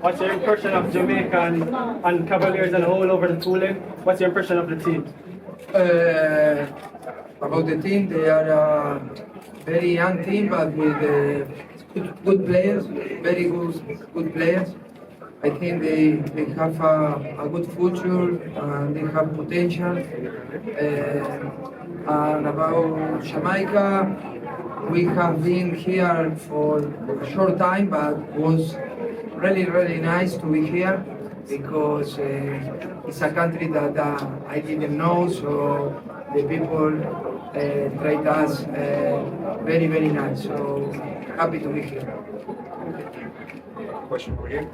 What's your impression of Jamaica and Cavaliers and all over the tooling? What's your impression of the team? About the team, they are a very young team, but with good players, very good players. I think they have a good future and they have potential. And about Jamaica, we have been here for a short time, but was really nice to be here because it's a country that I didn't know, so the people treat us very nice. So happy to be here. Question over here.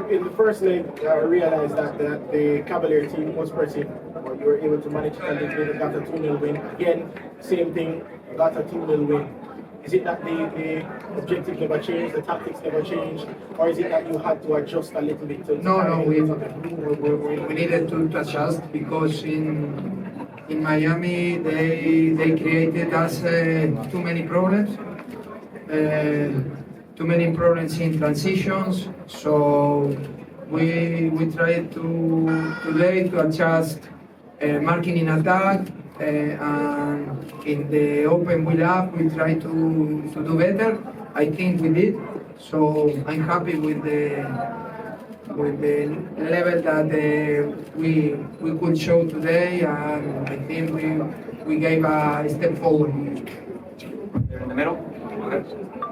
In the first leg, I realized that the Cavalier team was pressing, but you were able to manage to continue, got a 2-0 win. Again, same thing, got a 2-0 win. Is it that the objective never changed, the tactics never changed, or is it that you had to adjust a little bit? No, we needed to adjust because in Miami they created us too many problems. Too many problems in transitions, so we tried today to adjust marking in attack, and in the open wheel up we try to do better. I think we did, so I'm happy with the level that we could show today, and I think we gave a step forward. There in the middle.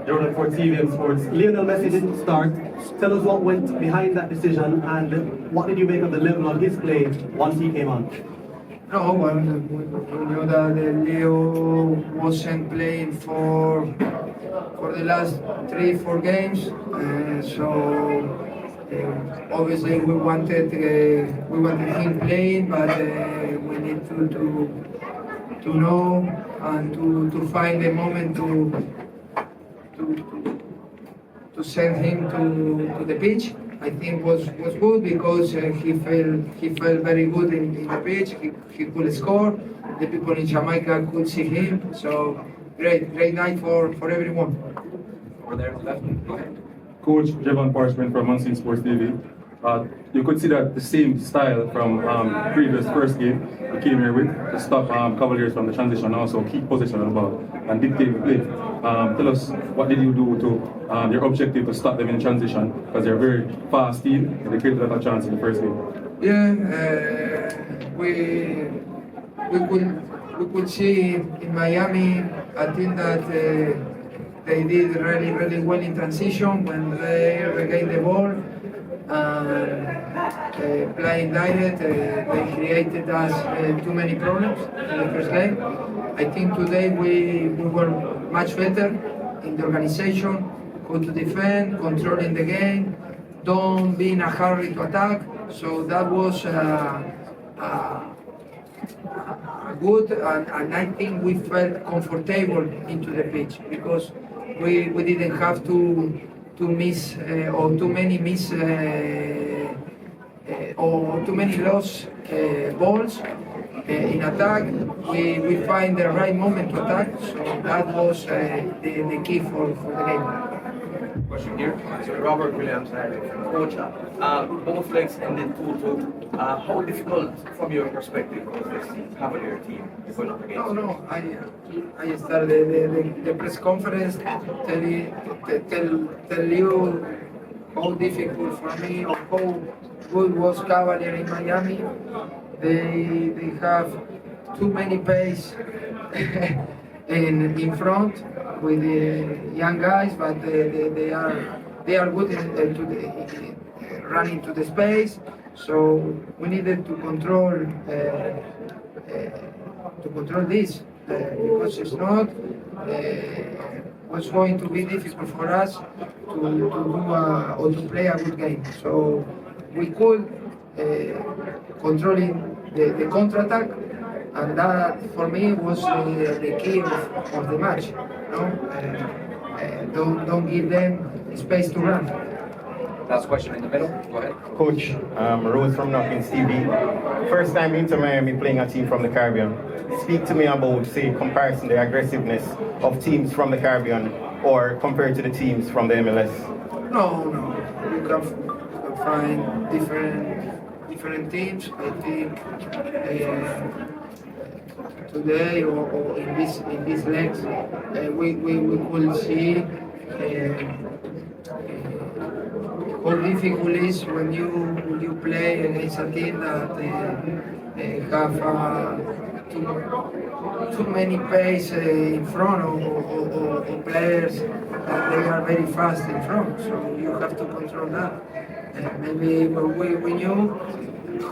Jordan for TV and Sports. Lionel Messi didn't start. Tell us what went behind that decision and what did you make of the level of his play once he came on? No, well, we knew that Leo wasn't playing for the last 3-4 games, so obviously we wanted him playing, but we need to know and to find the moment to send him to the pitch. I think was good because he felt very good in the pitch. He could score. The people in Jamaica could see him. So great night for everyone. Over there on the left. Go ahead. Coach Javier Mascherano from Messi Sports TV. You could see that the same style from previous first game we came here with to stop Cavaliers from the transition, also keep possession of the ball and dictate the play. Tell us, what did you do to your objective to stop them in transition, because they're a very fast team and they created a lot of chance in the first game. Yeah, we could see in Miami. I think that they did really well in transition when they regained the ball. Playing direct, they created us too many problems in the first game. I think today we were much better in the organization, good to defend, controlling the game, don't be in a hurry to attack. So that was good, and I think we felt comfortable into the pitch because we didn't have to miss or too many lost balls in attack. We find the right moment to attack, so that was the key for the game. Question here. So Robert Williams, coach. Both legs ended 2-2. How difficult, from your perspective, was this Cavalier team going up against? No. I started the press conference tell you how difficult for me or how good was Cavalier in Miami. They have too many pace in front with the young guys, but they are good running to the space. So we needed to control this because if not, was going to be difficult for us to do or to play a good game. So we could controlling the counter-attack, and that for me was the key of the match. Don't give them space to run. Last question in the middle. Go ahead. Coach, Rose from Knockings TV. First time into Miami playing a team from the Caribbean. Speak to me about, say, comparison, the aggressiveness of teams from the Caribbean or compared to the teams from the MLS? No, you can find different teams. I think today or in these legs we could see how difficult it is when you play against a team that have too many pace in front or players that they are very fast in front. So you have to control that. Maybe we knew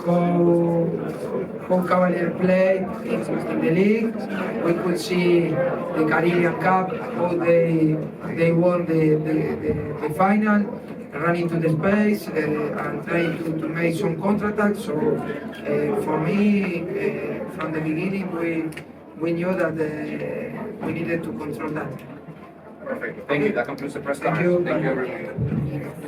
how Cavalier play in the league. We could see the Caribbean Cup, how they won the final, running to the space and trying to make some counterattacks. So for me, from the beginning, we knew that we needed to control that. Perfect. Thank you. That concludes the press Thank conference. you. Thank you, everyone.